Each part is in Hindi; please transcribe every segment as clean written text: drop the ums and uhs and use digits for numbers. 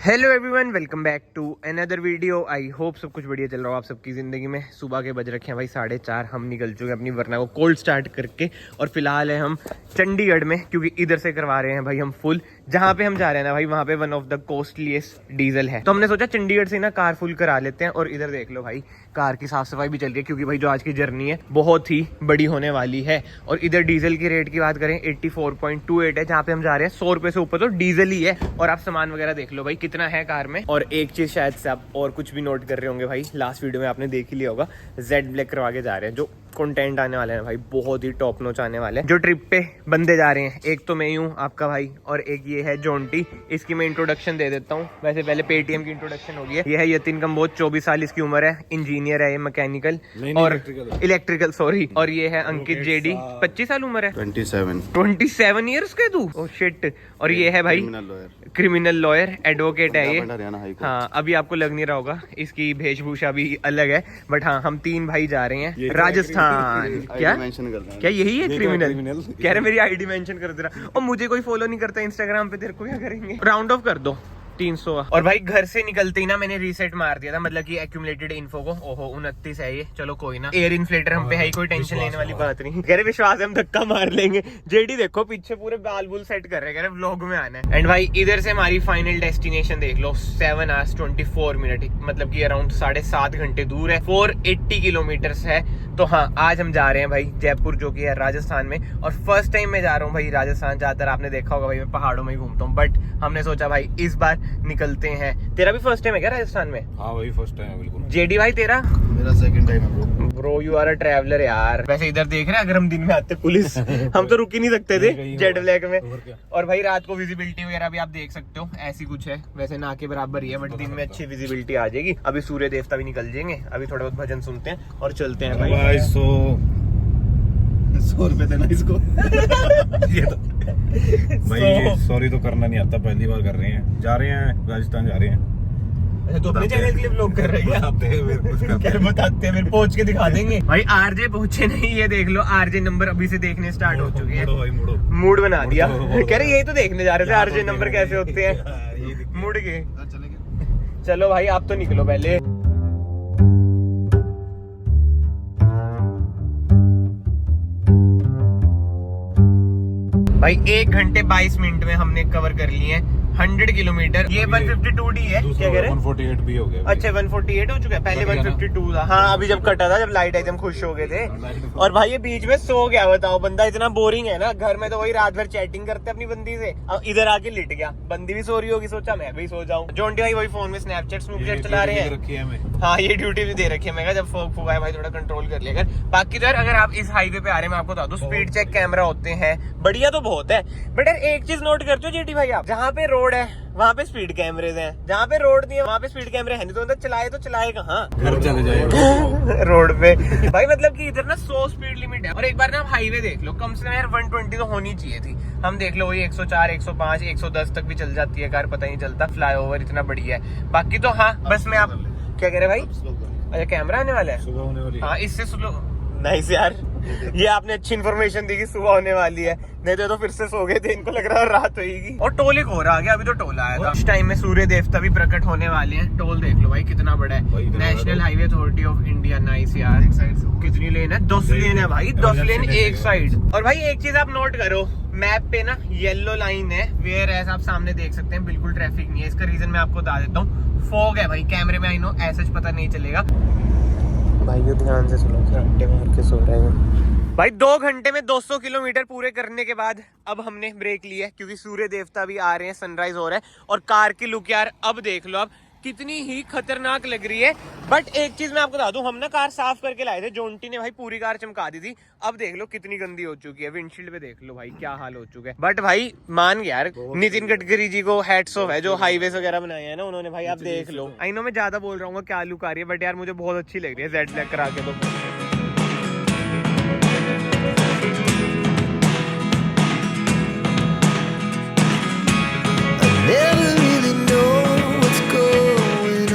Hello everyone, welcome back to another video. I hope सब कुछ बढ़िया चल रहा हो आप सबकी ज़िंदगी में। सुबह के बज रखे हैं भाई 4:30। हम निकल चुके हैं अपनी वरना को कोल्ड स्टार्ट करके और फिलहाल है हम चंडीगढ़ में, क्योंकि इधर से करवा रहे हैं भाई हम फुल। जहाँ पे हम जा रहे हैं ना भाई, वहाँ पे one of the costliest diesel है, तो हमने सोचा चंडीगढ़ से ना कार फुल करा लेते हैं। और इधर देख लो भाई, कार की साफ सफाई भी चल रही है, क्योंकि भाई जो आज की जर्नी है बहुत ही बड़ी होने वाली है। और इधर डीजल की रेट की बात करें 84.28 है, जहाँ पे हम जा रहे हैं 100 रुपये से ऊपर तो डीजल ही है। और आप सामान वगैरह देख लो भाई कितना है कार में। और एक चीज शायद से आप और कुछ भी नोट कर रहे होंगे भाई, लास्ट वीडियो में आपने देख ही लिया होगा, जेड ब्लैक करवा के जा रहे हैं। जो कंटेंट आने वाले हैं भाई बहुत ही टॉप नॉच आने वाले हैं। जो ट्रिप पे बंदे जा रहे हैं, एक तो मैं ही हूँ आपका भाई, और एक ये है जोंटी। इसकी मैं इंट्रोडक्शन दे देता हूँ। वैसे पहले पेटीएम की इंट्रोडक्शन होगी। ये है यतिन कंबोज, 24 साल इसकी उम्र है, इंजीनियर है ये, मैकेनिकल और इलेक्ट्रिकल सॉरी। और ये है अंकित जेडी, 25 साल उम्र है, 27 ईयर्स के तू, ओह शिट। और ये है भाई क्रिमिनल लॉयर, एडवोकेट है ये। हाँ, अभी आपको लग नहीं रहा होगा, इसकी वेशभूषा भी अलग है। बट हाँ, हम तीन भाई जा रहे हैं राजस्थान। क्या क्या यही है क्रिमिनल? कह रहे मेरी आईडी मेंशन कर दे रहा। और मुझे कोई फॉलो नहीं करता इंस्टाग्राम पे, तेरे को क्या करेंगे? राउंड ऑफ कर दो 300। और भाई घर से निकलते ही ना मैंने रीसेट मार दिया था, मतलब कि एक्यूमुलेटेड इन्फो को। ओहो 29 है ये, चलो कोई ना, एयर इन्फ्लेटर हम पे है ही, कोई टेंशन लेने वाली बात नहीं। कह रहे विश्वास है हम धक्का मार लेंगे। जेडी देखो पीछे पूरे बाल बुल सेट कर रहे, कह रहे व्लॉग में आना है। एंड भाई इधर से हमारी फाइनल डेस्टिनेशन देख लो, 7 hours 24 minutes, मतलब की अराउंड 7.5 घंटे दूर है, 480 किलोमीटर है। तो हाँ, आज हम जा रहे हैं भाई जयपुर, जो कि है राजस्थान में। और फर्स्ट टाइम मैं जा रहा हूँ भाई राजस्थान। ज्यादातर आपने देखा होगा भाई मैं पहाड़ों में ही घूमता हूँ, बट हमने सोचा भाई इस बार निकलते हैं। तेरा भी फर्स्ट टाइम है क्या राजस्थान में? हाँ भाई फर्स्ट टाइम है बिल्कुल। जेडी भाई तेरा? मेरा सेकंड टाइम है bro you are a traveller यार। वैसे इधर देख रहे हैं, अगर हम दिन में आते पुलिस हम तो रुक ही नहीं सकते थे जेड ब्लैक में। और भाई रात को विजिबिलिटी वगैरह भी आप देख सकते हो, ऐसी कुछ है। वैसे ना के बराबर ही है, बट दिन में अच्छी विजिबिलिटी आ जाएगी। अभी सूर्य देवता भी निकल जाएंगे, अभी थोड़े बहुत भजन सुनते हैं और चलते हैं भाई। 100 रुपए देना इसको। ये तो भाई सॉरी तो करना नहीं आता, पहली बार कर रहे हैं, जा रहे हैं राजस्थान जा रहे हैं। तो अपने चैनल के लिए व्लॉग कर रहे हैं, बताते हैं, फिर पहुंच के दिखा देंगे भाई। आरजे पहुंचे नहीं, ये देख लो आरजे नंबर अभी से देखने स्टार्ट हो चुके हैं। मूड बना दिया, कह रहे यही तो देखने जा रहे थे आरजे नंबर कैसे होते हैं। मुड़ गए। चलो भाई आप तो निकलो पहले। भाई 1 घंटे 22 मिनट में हमने कवर कर लिए हैं 100 किलोमीटर। ये 152D है, क्या कह रहे हैं? 148 भी हो गया। अच्छा 148 हो चुका है, पहले 152 था। हाँ अभी जब कटा था, जब लाइट आई, हम खुश हो गए थे। और भाई ये बीच में सो गया, बताओ बंदा इतना बोरिंग है ना। घर में तो वही रात भर चैटिंग करते अपनी बंदी से, अब इधर आके लिट गया। बंदी भी सो रही होगी, सोचा मैं भी सो जाऊं। जोंटी भाई वही फोन में स्नैपचैट स्नूपचैट चला रहे हैं। हाँ ये ड्यूटी भी दे रखी है। मैं कहा जब फोक फुका है भाई थोड़ा कंट्रोल कर लिया कर। बाकी तो यार अगर आप इस हाईवे पे आ रहे हैं, मैं आपको बता दूं स्पीड चेक कैमरा होते हैं, बढ़िया तो बहुत है। बट यार एक चीज नोट करते हो जेटी भाई, आप जहाँ पे रोड है वहाँ पे स्पीड कैमरे हैं, जहाँ पे रोड नहीं है वहाँ पे स्पीड कैमरे हैं नहीं। तो अंदर चलाए तो चलाए कहाँ, घर चले जाए रोड पे भाई। मतलब कि इधर ना 100 स्पीड लिमिट है। और एक बार ना आप हाईवे देख लो, कम से कम यार 120 तो होनी चाहिए थी। हम देख लो वही 104, 105, 110 तक भी चल जाती है कार, पता ही नहीं चलता। फ्लाईओवर इतना बढ़िया है। बाकी तो हाँ बस मैं आप क्या कह रहे भाई? अच्छा कैमरा आने वाला है, सुबह होने वाली है। हाँ इससे स्लो। नाइस यार, ये आपने अच्छी इन्फॉर्मेशन दी कि सुबह होने वाली है, नहीं तो फिर से सो गए थे, इनको लग रहा है रात होगी। और टोल एक हो रहा आ गया, अभी तो टोल आया था। इस टाइम में सूर्य देवता भी प्रकट होने वाले हैं। टोल देख लो भाई कितना बड़ा है, national highway authority of India. Nice यार, कितनी लेन है? 10 लेन है भाई, 10 लेन एक साइड। और भाई एक चीज आप नोट करो, मैप पे ना येलो लाइन है, वेयर एज आप सामने देख सकते हैं, बिल्कुल ट्रैफिक नहीं है। इसका रीजन मैं आपको बता देता हूँ, फॉग है भाई कैमरे में। आई नो ऐसा पता नहीं चलेगा भाई, ध्यान से सुनो, घंटे मार के सो रहे हैं भाई। 2 घंटे में 200 किलोमीटर पूरे करने के बाद अब हमने ब्रेक ली है, क्योंकि सूर्य देवता भी आ रहे हैं, सनराइज हो रहा है। और कार की लुक यार अब देख लो, अब कितनी ही खतरनाक लग रही है। बट एक चीज मैं आपको बता दूं, हम ना कार साफ करके लाए थे, जोंटी ने भाई पूरी कार चमका दी थी। अब देख लो कितनी गंदी हो चुकी है, विंडशील्ड पे देख लो भाई क्या हाल हो चुका है। बट भाई मान गया यार, नितिन गडकरी जी को हैट्स ऑफ है, जो हाईवेज वगैरह बनाए हैं ना उन्होंने भाई। आप देख लो, आई नो मैं ज्यादा बोल रहा हूँ क्या लुक आ रही है, बट यार मुझे बहुत अच्छी लग रही है जेड ब्लैक करा के। तो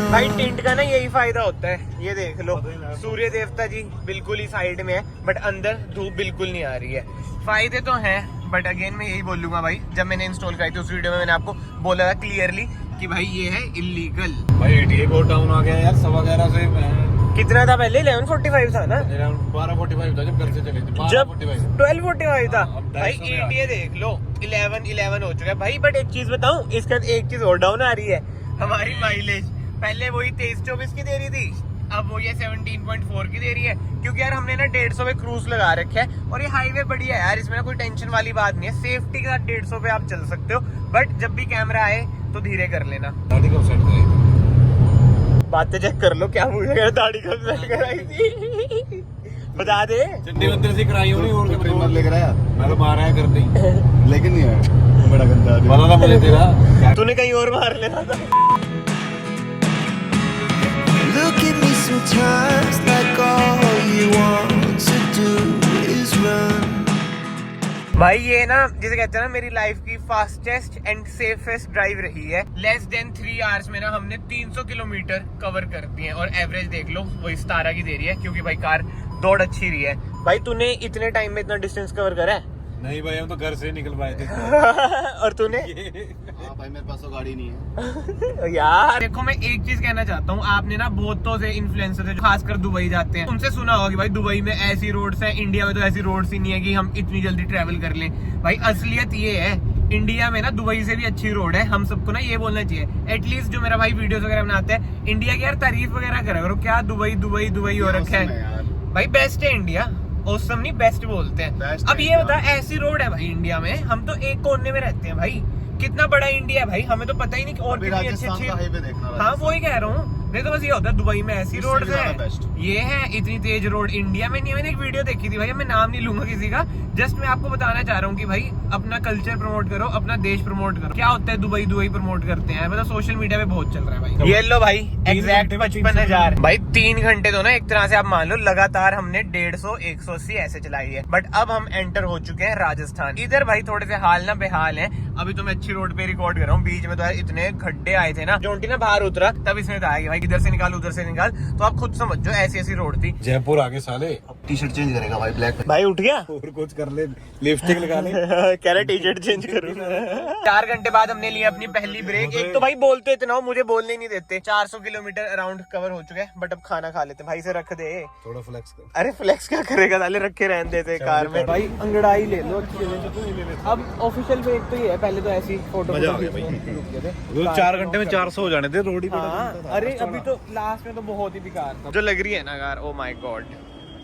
भाई टिंट का ना यही फायदा होता है, ये देख लो सूर्य देवता जी बिल्कुल ही साइड में है, बट अंदर धूप बिल्कुल नहीं आ रही है। फायदे तो हैं, बट अगेन मैं यही बोलूंगा भाई, जब मैंने इंस्टॉल कराई थी उस वीडियो में मैंने आपको बोला था क्लियरली, कि भाई ये है इलीगल। भाई 88 बहुत डाउन आ गया यार 11:15 से। कितना था पहले? 11:45 था ना? 12:45 था जब घर से चले थे। जब 12:45 था भाई। ढाई सौ में आ ETA देख लो 11 हो चुका है भाई। बट एक चीज बताऊं, इसका एक चीज और डाउन आ रही है, हमारी माइलेज। पहले वही 23-24 की दे रही थी, अब वो ये 17.4 की दे रही है, क्योंकि यार हमने ना 150 पे क्रूज लगा रखा है। और ये हाईवे बढ़िया है यार, इसमें ना कोई टेंशन वाली बात नहीं है। सेफ्टी के साथ 150 पे आप चल सकते हो, बट जब भी कैमरा आए तो धीरे कर लेना। दाढ़ी कब सेट करेगी? बातें चेक कर लो, क्या पूछ रहे, दाढ़ी कब सेट कराई थी बता दे। चंडी मंदिर से कराई होनी और क्या ट्रिमर लेकर आया, मैं तो मारा है करते ही। लेकिन नहीं आया, बड़ा गंदा आदमी। पता था मुझे तेरा। तूने कहीं और मार लेना था। Look at me sometimes like all you want to do is run. भाई ये ना जिसे कहते हैं ना, मेरी लाइफ की फास्टेस्ट एंड सेफेस्ट ड्राइव रही है। लेस देन 3 आवर्स में ना हमने 300 किलोमीटर कवर कर दिए हैं। और एवरेज देख लो वो 17 की दे रही है, क्योंकि भाई कार दौड़ अच्छी रही है। भाई तूने इतने टाइम में इतना डिस्टेंस कवर करा है? नहीं भाई हम तो घर से निकल पाए थे। और तूने? हाँ भाई मेरे पास तो गाड़ी नहीं है। यार देखो, मैं एक चीज कहना चाहता हूँ। आपने ना बहुतों से इन्फ्लुएंसर है जो खासकर दुबई जाते हैं, उनसे सुना होगा कि भाई दुबई में ऐसी रोड्स हैं, इंडिया में तो ऐसी रोड्स ही नहीं है कि हम इतनी जल्दी ट्रेवल कर लें। भाई असलियत ये है, इंडिया में ना दुबई से भी अच्छी रोड है। हम सबको ना ये बोलना चाहिए। एटलीस्ट जो मेरा भाई वीडियोस वगैरह बनाते हैं, इंडिया की यार तारीफ वगैरह करा करो। क्या दुबई दुबई दुबई हो रखा है भाई। बेस्ट है इंडिया, औसम नहीं बेस्ट बोलते हैं। अब ये बता, ऐसी रोड है भाई इंडिया में, हम तो एक कोने में रहते हैं भाई। कितना बड़ा इंडिया है भाई, हमें तो पता ही नहीं कि और कितनी अच्छी अच्छी। हाईवे देखना। हाँ वही कह रहा हूँ। नहीं तो बस ये होता है दुबई में ऐसी रोड है, ये है इतनी तेज रोड इंडिया में नहीं है। मैंने एक वीडियो देखी थी भाई, मैं नाम नहीं लूंगा किसी का। जस्ट मैं आपको बताना चाह रहा हूँ कि भाई अपना कल्चर प्रमोट करो, अपना देश प्रमोट करो। क्या होता है दुबई दुबई प्रमोट करते हैं, मतलब सोशल मीडिया पे बहुत चल रहा है भाई। ये लो भाई एग्जैक्ट 55,000 भाई। 3 घंटे तो ना एक तरह से आप मान लो लगातार हमने 150 180 ऐसे चलाई है। बट अब हम एंटर हो चुके हैं राजस्थान। इधर भाई थोड़े से हाल ना बेहाल है। अभी तो मैं अच्छी रोड पे रिकॉर्ड कर रहा हूँ, बीच में तो यार इतने खड्डे आए थे ना, जोंटी ना बाहर उतरा तब इसने बताया कि भाई इधर से निकाल उधर से निकाल। तो आप खुद समझो ऐसी ऐसी रोड थी। जयपुर आगे साले। टी शर्ट चेंज करेगा भाई, ब्लैक। भाई उठ गया और कुछ कर ले, लिपस्टिक लगा ले। कह रहे टी शर्ट चेंज करूँ। 4 घंटे बाद हमने लिया अपनी पहली ब्रेक। एक तो भाई बोलते इतना हो, मुझे बोलने ही नहीं देते। 400 किलोमीटर अराउंड कवर हो चुके हैं। बट अब खाना खा लेते भाई से, रख दे थोड़ा फ्लेक्स कर। अरे फ्लेक्स क्या करेगा साले, रखे रहने देते कार में। भाई अंगड़ाई ले लो अच्छी। अब ऑफिशियल ब्रेक तो ये है, पहले तो ऐसी फोटो मजा आ गया भाई। 4 घंटे में 400 हो जाने थे रोड ही। हाँ अरे अभी तो लास्ट में तो बहुत ही बेकार था जो लग रही है ना car. Oh my God,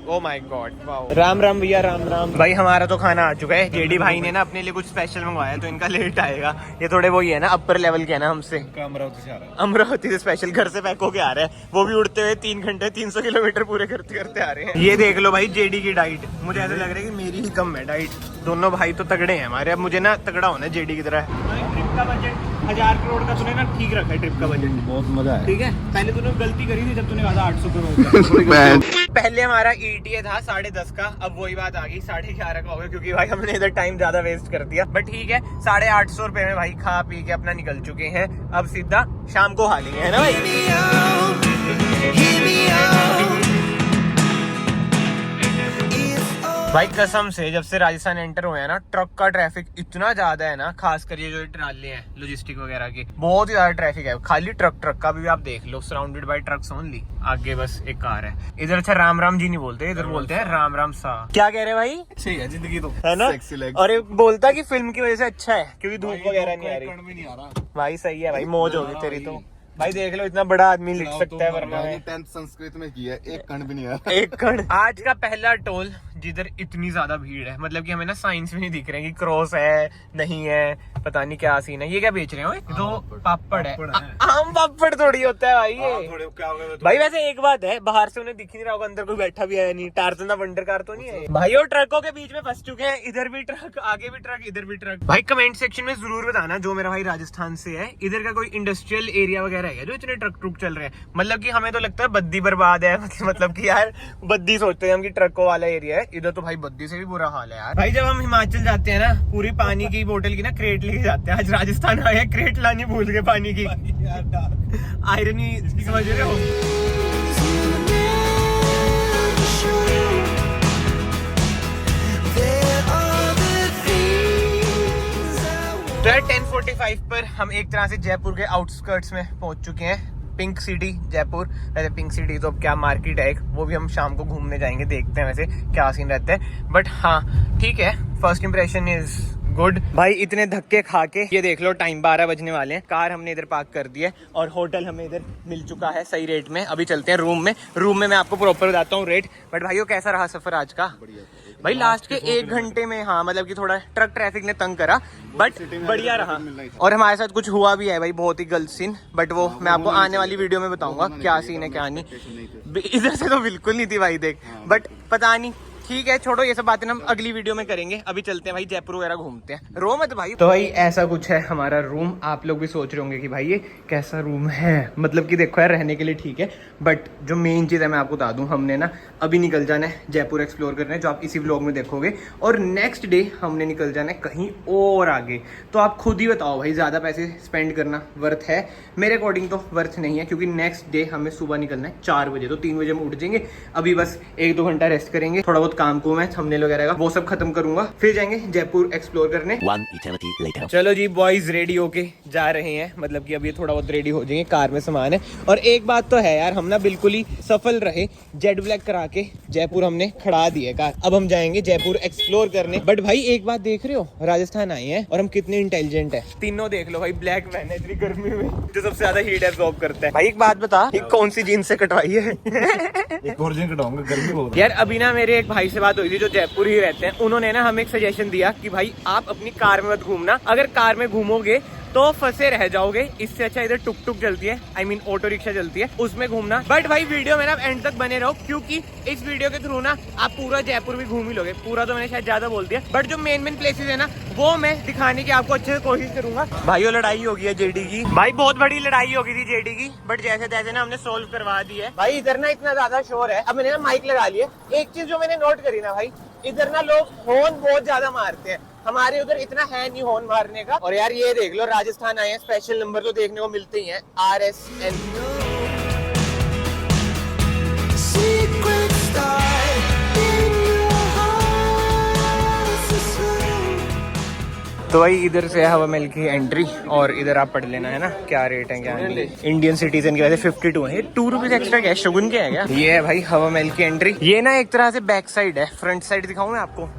oh my God, wow. Ram Ram भैया, राम राम भाई। हमारा तो खाना आ चुका है। जेडी भाई ने ना अपने लिए कुछ स्पेशल मंगवाया, तो इनका लेट आएगा। ये थोड़े वो ही है ना अपर लेवल के है ना हमसे। अमरावती से आ रहा है। अमरावती से स्पेशल घर से पैक होके आ रहे हैं, वो भी उड़ते हुए 3 घंटे 300 किलोमीटर पूरे करते करते आ रहे हैं। ये देख लो भाई जेडी की डाइट, मुझे ऐसा लग रहा है कि मेरी ही कम है डाइट। दोनों भाई तो तगड़े हैं हमारे। अब मुझे ना तगड़ा होना है जेडी की तरह। ट्रिप का बजट 1000 करोड़ का तूने ना ठीक रखा है, ट्रिप का बजट बहुत मजा है। ठीक है। पहले तूने गलती करी थी जब तूने कहा था 800 करोड़। पहले हमारा ETA था 10:30 का, अब वही बात आ गई 11:30 का हो गया, क्योंकि भाई हमने इधर टाइम ज्यादा वेस्ट कर दिया। बट ठीक है, 850 रुपए में भाई खा पी के अपना निकल चुके हैं। अब सीधा शाम को खा लेंगे, है ना भाई। Hear me out. भाई कसम से जब से राजस्थान एंटर हुए हैं ना, ट्रक का ट्रैफिक इतना ज्यादा है ना, खासकर ये जो ट्राले हैं लॉजिस्टिक वगैरह की, बहुत ही ज्यादा ट्रैफिक है। खाली ट्रक का भी आप देख लो, सराउंडेड बाय ट्रक्स ओनली। आगे बस एक कार है। इधर अच्छा राम राम जी नहीं बोलते, इधर बोलते हैं राम राम सा। क्या कह रहे हैं भाई? सही है जिंदगी तो, है ना। Sexy legs. और एक बोलता कि फिल्म की वजह से अच्छा है क्योंकि धूप वगैरह नहीं आ रही। कण में नहीं आ रहा भाई सही है भाई, मौज होगी तेरी तो। भाई देख लो इतना बड़ा आदमी लिख सकता है, वरना है 10th संस्कृत में किया, एक कण भी नहीं आया। एक कण। आज का पहला टोल जिधर इतनी ज्यादा भीड़ है, मतलब कि हमें ना साइंस में नहीं दिख रहे हैं कि क्रॉस है नहीं है, पता नहीं क्या सीन है। ये क्या बेच रहे हो? तो पापड़ है। आम पापड़ थोड़ी होता है भाई ये। थोड़े क्या हो गया भाई वैसे एक बात है, बाहर से उन्हें दिख ही नहीं रहा होगा, अंदर कोई बैठा भी है नहीं। टार्जन द वंडर कार तो नहीं है भाई। और ट्रकों के बीच में फंस चुके हैं, इधर भी ट्रक, आगे भी ट्रक, इधर भी ट्रक। भाई कमेंट सेक्शन में जरूर बताना, जो मेरा भाई राजस्थान से है, इधर का कोई इंडस्ट्रियल एरिया वगैरह है जो इतने ट्रक चल रहे हैं। मतलब कि हमें तो लगता है बद्दी बर्बाद है, मतलब कि यार बद्दी सोचते हैं हम कि ट्रकों वाला एरिया है। इधर तो भाई बद्दी से भी बुरा हाल है यार। भाई जब हम हिमाचल जाते हैं ना, पूरी पानी की बोतल की ना क्रेट लेके जाते हैं। आज राजस्थान आए क्रेट लानी भूल गए पानी की। आयरनी समझ रहे हो? तो यार 10:45 पर हम एक तरह से जयपुर के आउटस्कर्ट्स में पहुंच चुके हैं। पिंक सिटी जयपुर, वैसे पिंक सिटी तो अब क्या मार्केट है एक, वो भी हम शाम को घूमने जाएंगे, देखते हैं वैसे क्या सीन रहता है। बट हाँ ठीक है, फर्स्ट इंप्रेशन इज गुड। भाई इतने धक्के खा के ये देख लो टाइम 12 बजने वाले हैं। कार हमने इधर पार्क कर दी है और होटल हमें इधर मिल चुका है सही रेट में। अभी चलते हैं रूम में मैं आपको प्रॉपर बताता हूँ रेट। बट भाइयों कैसा रहा सफर आज का? भाई लास्ट के 1 घंटे में हाँ मतलब कि थोड़ा ट्रक ट्रैफिक ने तंग करा, बट बढ़िया रहा। और हमारे साथ कुछ हुआ भी है भाई, बहुत ही गलत सीन, बट वो मैं आपको आने वाली वीडियो में बताऊंगा क्या सीन है क्या नहीं। इधर से तो बिल्कुल नहीं थी भाई देख, बट पता नहीं, ठीक है छोड़ो ये सब बातें हम अगली वीडियो में करेंगे। अभी चलते हैं भाई जयपुर वगैरह घूमते हैं, रो मत भाई। तो भाई ऐसा कुछ है हमारा रूम। आप लोग भी सोच रहे होंगे कि भाई ये कैसा रूम है, मतलब कि देखो यार रहने के लिए ठीक है, बट जो मेन चीज़ है मैं आपको बता दूं, हमने ना अभी निकल जाना है जयपुर एक्सप्लोर करने, जो आप इसी व्लॉग में देखोगे, और नेक्स्ट डे हमने निकल जाना है कहीं और आगे। तो आप खुद ही बताओ भाई ज़्यादा पैसे स्पेंड करना वर्थ है? मेरे अकॉर्डिंग तो वर्थ नहीं है, क्योंकि नेक्स्ट डे हमें सुबह निकलना है 4 बजे, तो 3 बजे हम उठ जाएंगे। अभी बस 1-2 घंटा रेस्ट करेंगे, थोड़ा बहुत काम को मैं थंबनेल वगैरह का वो सब खत्म करूंगा, फिर जाएंगे जयपुर एक्सप्लोर करने। 1 eternity later. चलो जी बॉयज रेडी होके जा रहे हैं, मतलब कि अब ये थोड़ा बहुत रेडी हो जाएंगे, कार में सामान है। और एक बात तो है यार, हम ना बिल्कुल ही सफल रहे, जेट ब्लैक करा के जयपुर हमने खड़ा दी है कार। अब हम जाएंगे जयपुर एक्सप्लोर करने। बट भाई एक बात देख रहे हो, राजस्थान आए हैं और हम कितने इंटेलिजेंट है, तीनों देख लो भाई, ब्लैक मैन है इतनी गर्मी में जो सबसे ज्यादा हीट एब्जॉर्ब करता है। भाई एक बात बता, ये कौन सी जीन्स से कटवाई है? एक और जीन कटाऊंगा, गर्मी बहुत यार अभी ना मेरे एक भाई से बात हुई थी जो जयपुर ही रहते हैं, उन्होंने ना हमें एक सजेशन दिया कि भाई आप अपनी कार में मत घूमना, अगर कार में घूमोगे तो फंसे रह जाओगे, इससे अच्छा इधर टुक टुक चलती है, आई मीन ऑटो रिक्शा चलती है, उसमें घूमना। बट भाई वीडियो में ना एंड तक बने रहो, क्योंकि इस वीडियो के थ्रू ना आप पूरा जयपुर भी घूम ही लोगे। पूरा तो मैंने शायद ज्यादा बोल दिया, बट जो मेन प्लेसेस है ना वो मैं दिखाने की आपको अच्छे से कोशिश करूंगा। भाइयों लड़ाई हो गई है जेडी की, भाई बहुत बड़ी लड़ाई हो गई थी जेडी की, बट जैसे तैसे ना हमने सोल्व करवा दी है। भाई इधर ना इतना ज्यादा शोर है, अब मैंने ना माइक लगा लिया। एक चीज जो मैंने नोट करी ना भाई, इधर ना लोग हॉर्न बहुत ज्यादा मारते हैं, हमारे उधर इतना है नहीं हॉर्न मारने का। और यार ये देख लो, राजस्थान आए हैं, स्पेशल नंबर तो देखने को मिलते ही हैं, RSN। Secret star in your heart is slow. तो भाई इधर से है हवा महल की एंट्री, और इधर आप पढ़ लेना है ना क्या रेट है क्या नहीं। इंडियन सिटीजन की वजह से 52 है, 2 रुपीज एक्स्ट्रा क्या शगुन के है क्या? ये है भाई हवा महल की एंट्री। ये ना एक तरह से बैक साइड है, फ्रंट साइड दिखाऊं मैं आपको,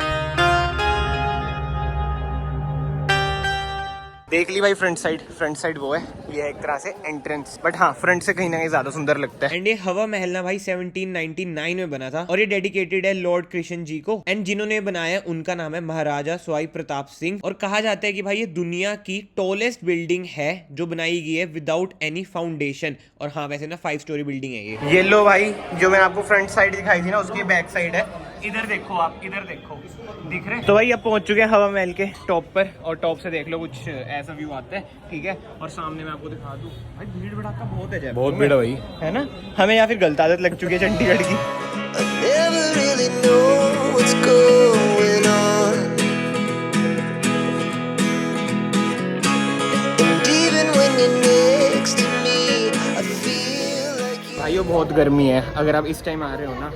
देख ली भाई फ्रंट साइड वो है, ये है एक तरह से एंट्रेंस। बट हाँ फ्रंट से कहीं ना कहीं ज्यादा सुंदर लगता है। एंड ये हवा महल ना भाई 1799 में बना था, और ये डेडिकेटेड है लॉर्ड कृष्ण जी को, एंड जिन्होंने बनाया उनका नाम है महाराजा सवाई प्रताप सिंह। और कहा जाता है कि भाई ये दुनिया की टॉलेस्ट बिल्डिंग है जो बनाई गई है विदाउट एनी फाउंडेशन। और हाँ वैसे ना 5 स्टोरी बिल्डिंग है ये लो भाई, जो मैंने आपको फ्रंट साइड दिखाई थी ना उसकी बैक साइड है। इधर देखो आप, इधर देखो, दिख रहे? तो भाई अब पहुंच चुके हैं हवा महल के टॉप पर, और टॉप से देख लो कुछ ऐसा व्यू आता है, ठीक है। और सामने मैं आपको दिखा दूं, भाई भीड़ भड़ाका बहुत है जयपुर, बहुत भीड़ है भाई, है ना? हमें या फिर गलत आदत लग चुकी है चंडीगढ़ की। I never really know what's going on. And even when you're next to me, I feel like you. भाइयों बहुत गर्मी है, अगर आप इस टाइम आ रहे हो ना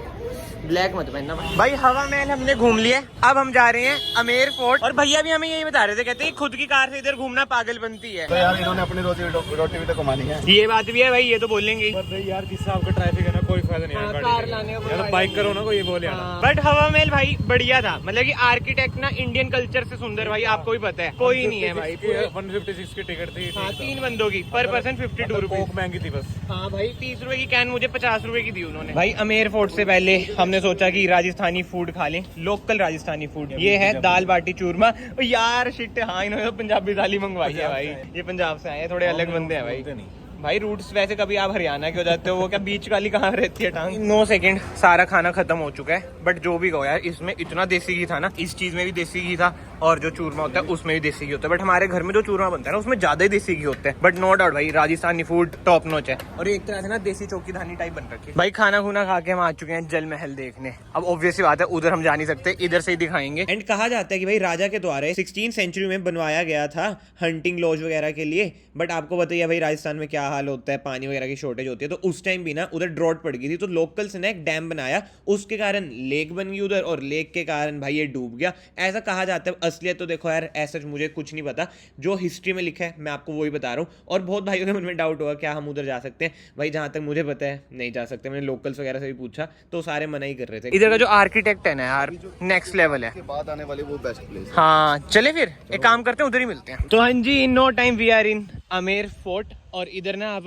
ब्लैक मत पहनना भाई। हवा महल हमने घूम लिया, अब हम जा रहे हैं अमेर फोर्ट। और भैया भी हमें यही बता रहे थे, कहते हैं खुद की कार से इधर घूमना पागल बनती है। तो यार इन्होंने अपनी रोटी भी तो कमानी है। ये बात भी है भाई, ये तो बोलेंगे यार जिस हिसाब का ट्रैफिक है ना, कोई फायदा नहीं है कार लाने का, बाइक करो ना कोई बोले। बट हवा महल भाई बढ़िया था, मतलब कि आर्किटेक्ट ना इंडियन कल्चर से सुंदर भाई, आपको भी पता है कोई नहीं है भाई। 156 की टिकट थी, 3 बंदों की, पर पर्सन 52 रुपीज महंगी थी बस। हाँ भाई 30 रुपए की कैन मुझे 50 रुपए की दी उन्होंने। भाई अमेर फोर्ट से पहले हमने सोचा कि राजस्थानी फूड खा लें, लोकल राजस्थानी फूड। ये है दाल बाटी चूरमा। यार शिट, हाँ इन्होंने तो पंजाबी थाली मंगवाई है भाई, ये पंजाब से आए हैं, थोड़े अलग बंदे हैं भाई। भाई रूट्स वैसे कभी आप हरियाणा के हो जाते हो, वो क्या बीच वाली कहाँ रहती है टांग। 9 सेकंड, सारा खाना खत्म हो चुका है। बट जो भी कहो यार, इसमें इतना देसी घी था ना, इस चीज में भी देसी घी था, और जो चूरमा होता है उसमें भी देसी घी होता है। बट हमारे घर में जो चूरमा बनता है ना उसमें ज्यादा ही देसी घी होता है। बट नो डाउट भाई राजस्थानी फूड टॉप नॉच है, और एक तरह से ना देसी चौकीदानी टाइप बन रखी है। भाई खाना खुना खा के हम आ चुके हैं जल महल देखने। अब ऑब्वियसली बात है उधर हम जा नहीं सकते, इधर से ही दिखाएंगे। एंड कहा जाता है कि भाई राजा के द्वारा 16th सेंचुरी में बनवाया गया था हंटिंग लॉज वगैरह के लिए। बट आपको बताइए भाई राजस्थान में क्या हाल होता है, पानी वगैरह की शॉर्टेज होती है, तो उस टाइम भी ना उधर ड्रॉट पड़ गई थी, तो लोकल्स ने एक डैम बनाया, उसके कारण लेक बन गई उधर, और लेक के कारण भाई ये डूब गया। ऐसा कहा जाता है असलियत तो देखो यार ऐसा मुझे कुछ नहीं पता, जो हिस्ट्री में लिखा है मैं आपको वही बता रहा हूँ। और बहुत भाइयों के मन में डाउट होगा क्या हम उधर जा सकते हैं, भाई जहाँ तक मुझे पता है नहीं जा सकते। मैंने लोकल्स वगैरह से भी पूछा तो सारे मना ही कर रहे थे। इधर का जो आर्किटेक्ट है ना यार नेक्स्ट लेवल है। के बाद आने वाली वो बेस्ट प्लेस। हाँ चले फिर एक काम करते हैं, उधर ही मिलते हैं। तो हाँ जी, in no time we are in Amer fort. और इधर ना आप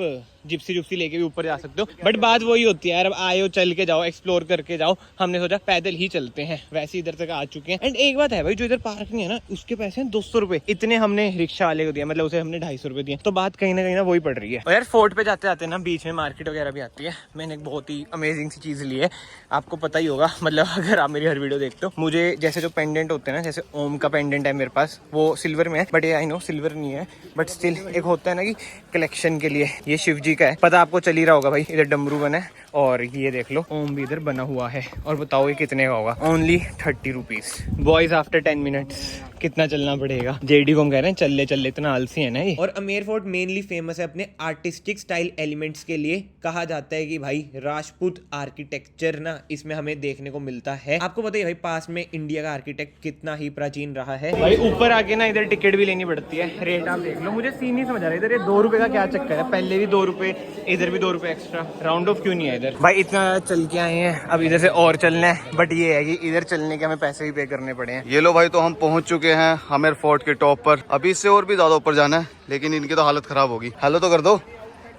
जिप्सी लेके भी ऊपर जा सकते हो, बट बात वही होती है यार, अब आए हो चल के जाओ, एक्सप्लोर करके जाओ। हमने सोचा पैदल ही चलते हैं, वैसे इधर तक आ चुके हैं। एंड एक बात है भाई, जो इधर पार्किंग है ना उसके पैसे हैं 200 रुपए, इतने हमने रिक्शा वाले को दिया, मतलब उसे हमने 250 रुपए दिए। तो बात कहीं ना वही पड़ रही है। और यार फोर्ट पे जाते जाते ना बीच में मार्केट वगैरह भी आती है। मैंने एक बहुत ही अमेजिंग सी चीज ली है, आपको पता ही होगा, मतलब अगर आप मेरी हर वीडियो देखते हो। मुझे जैसे जो पेंडेंट होते हैं ना, जैसे ओम का पेंडेंट है मेरे पास, वो सिल्वर में है, बट ये आई नो सिल्वर नहीं है, बट स्टिल एक होता है ना कि कलेक्शन के लिए। ये शिव जी का है, पता आपको चल ही रहा होगा भाई। इधर डमरू बना है और ये देख लो ओम भी इधर बना हुआ है। और बताओ ये कितने का होगा? Only 30 rupees. Boys after 10 minutes कितना चलना पड़ेगा? जेडी को हम कह रहे हैं चल ले, इतना आलसी है ना ये। और आमेर फोर्ट मेनली फेमस है अपने आर्टिस्टिक स्टाइल एलिमेंट्स के लिए। कहा जाता है कि भाई राजपूत आर्किटेक्चर ना इसमें हमें देखने को मिलता है। आपको पता है भाई पास में इंडिया का आर्किटेक्ट कितना ही प्राचीन रहा है। भाई ऊपर आके ना इधर टिकट भी लेनी पड़ती है। रेट आप देख लो, मुझे सीन नहीं समझ आ रहा इधर ये 2 रुपए का क्या चक्कर है? पहले भी 2 रुपए, इधर भी 2 रुपए एक्स्ट्रा, राउंड ऑफ क्यों नहीं है इधर? भाई इतना चल के आए हैं, अब इधर से और चलना है, बट ये है कि इधर चलने के हमें पैसे भी पे करने पड़े हैं। ये लो भाई, तो हम पहुंच चुके हैं आमेर फोर्ट के टॉप पर। अभी इससे और भी ज्यादा ऊपर जाना है, लेकिन इनकी तो हालत खराब होगी। हेलो तो कर दो,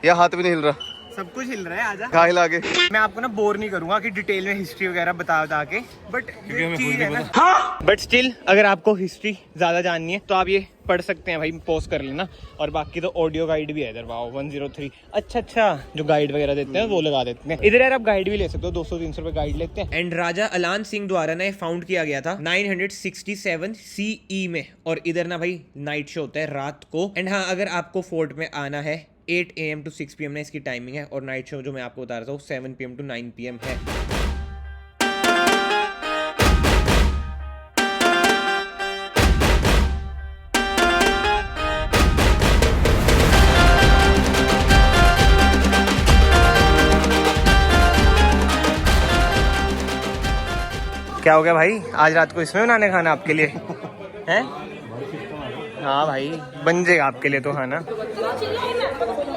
या हाथ भी नहीं हिल रहा? सब कुछ हिल रहा है, आजा। कहाँ हिला के? मैं आपको ना बोर नहीं करूंगा कि डिटेल में हिस्ट्री वगैरह बता के, बट चीज है ना, बट स्टिल अगर आपको हिस्ट्री ज्यादा जाननी है तो आप ये पढ़ सकते हैं भाई, पॉज कर लेना। और बाकी तो ऑडियो गाइड भी है इधर। वाओ 103। अच्छा जो गाइड वगैरह देते हैं वो लगा देते हैं इधर। यार आप गाइड भी ले सकते हो, 200-300 रुपए गाइड लेते हैं। एंड राजा अलान सिंह द्वारा ना फाउंड किया गया था 967 CE में। और इधर ना भाई नाइट शो होता है रात को। एंड हाँ, अगर आपको फोर्ट में आना है 8 AM to 6 PM ना इसकी टाइमिंग है। और नाइट शो जो मैं आपको बता रहा था 7 PM to 9 PM है। क्या हो गया भाई, आज रात को इसमें बनाने खाना आपके लिए हैं? हाँ भाई बन जाएगा आपके लिए तो खाना।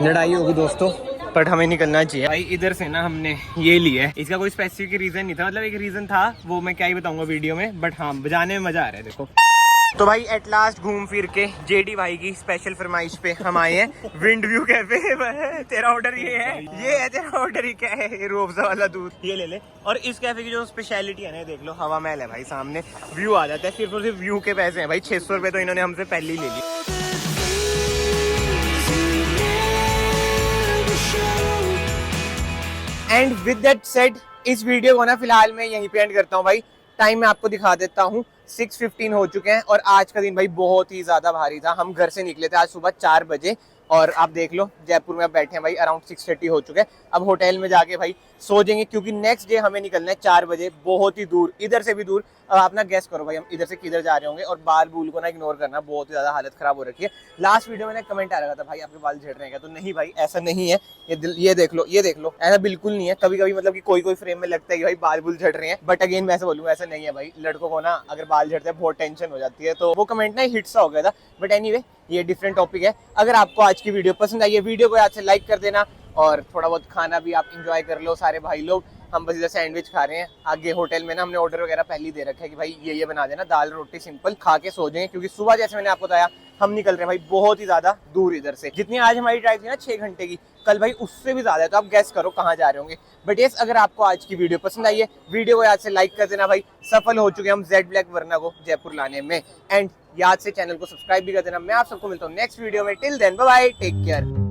लड़ाई होगी दोस्तों, बट हमें निकलना चाहिए भाई। इधर से ना हमने ये लिया है, इसका कोई स्पेसिफिक रीजन नहीं था, मतलब एक रीजन था वो मैं क्या ही बताऊंगा वीडियो में, बट हाँ बजाने में मजा आ रहा है। देखो तो भाई एट लास्ट घूम फिर के जेडी भाई की स्पेशल फरमाइश पे हम आए हैं विंड व्यू कैफे। तेरा ऑर्डर ये है तेरा ऑर्डर ही क्या है? ये रूअफ़ज़ा वाला दूध ये ले ले। और इस कैफे की जो स्पेशलिटी है ना, देख लो हवा महल है भाई, सामने व्यू आ जाता है। सिर्फ और सिर्फ व्यू के पैसे हैं भाई, 600 रुपए तो इन्होंने हमसे पहले ही ले लिए। एंड विद दैट सेड इस वीडियो को ना फिलहाल मैं यहीं पे एंड करता हूँ भाई। टाइम मैं आपको दिखा देता हूँ, 6:15 हो चुके हैं। और आज का दिन भाई बहुत ही ज्यादा भारी था। हम घर से निकले थे आज सुबह 4 बजे और आप देख लो जयपुर में अब बैठे हैं भाई, अराउंड 6:30 हो चुके हैं। अब होटल में जाके भाई सो जाएंगे, क्योंकि नेक्स्ट डे हमें निकलना है 4 बजे, बहुत ही दूर, इधर से भी दूर। अब आप ना गैस करो भाई हम इधर से किधर जा रहे होंगे। और बाल बूल को ना इग्नोर करना, बहुत ही ज्यादा हालत खराब हो रखी है। लास्ट वीडियो में कमेंट आ रहा था भाई आपके बाल झड़ रहे हैं, तो नहीं भाई ऐसा नहीं है। ये देख लो ऐसा बिल्कुल नहीं है। कभी कभी मतलब कि कोई फ्रेम में लगता है कि भाई बाल बुल झड़ रहे हैं, बट अगेन मैं ऐसा बोलूंगा ऐसा नहीं है भाई। लड़कों को ना अगर बाल झड़ते हैं बहुत टेंशन हो जाती है, तो वो कमेंट ना हिट सा हो गया था। बट एनीवे ये डिफरेंट टॉपिक है। अगर आपको आज की वीडियो पसंद आई है, वीडियो को याद से लाइक कर देना और थोड़ा बहुत खाना भी आप इंजॉय कर लो सारे भाई लोग। हम बस इधर सैंडविच खा रहे हैं, आगे होटल में ना हमने ऑर्डर वगैरह पहले ही दे रखा है कि भाई ये बना देना, दाल रोटी सिंपल खा के सो जाएं। क्योंकि सुबह जैसे मैंने आपको बताया हम निकल रहे हैं भाई बहुत ही ज्यादा दूर इधर से। जितनी आज हमारी ड्राइव थी ना 6 घंटे की, कल भाई उससे भी ज्यादा है। तो आप गैस करो कहाँ जा रहे होंगे। बट यस, अगर आपको आज की वीडियो पसंद आई है, वीडियो को याद से लाइक कर देना भाई। सफल हो चुके हम जेड ब्लैक वर्ना को जयपुर लाने में। एंड याद से चैनल को सब्सक्राइब भी कर देना। मैं आप सबको मिलता हूँ नेक्स्ट वीडियो में। Till then bye bye, take care.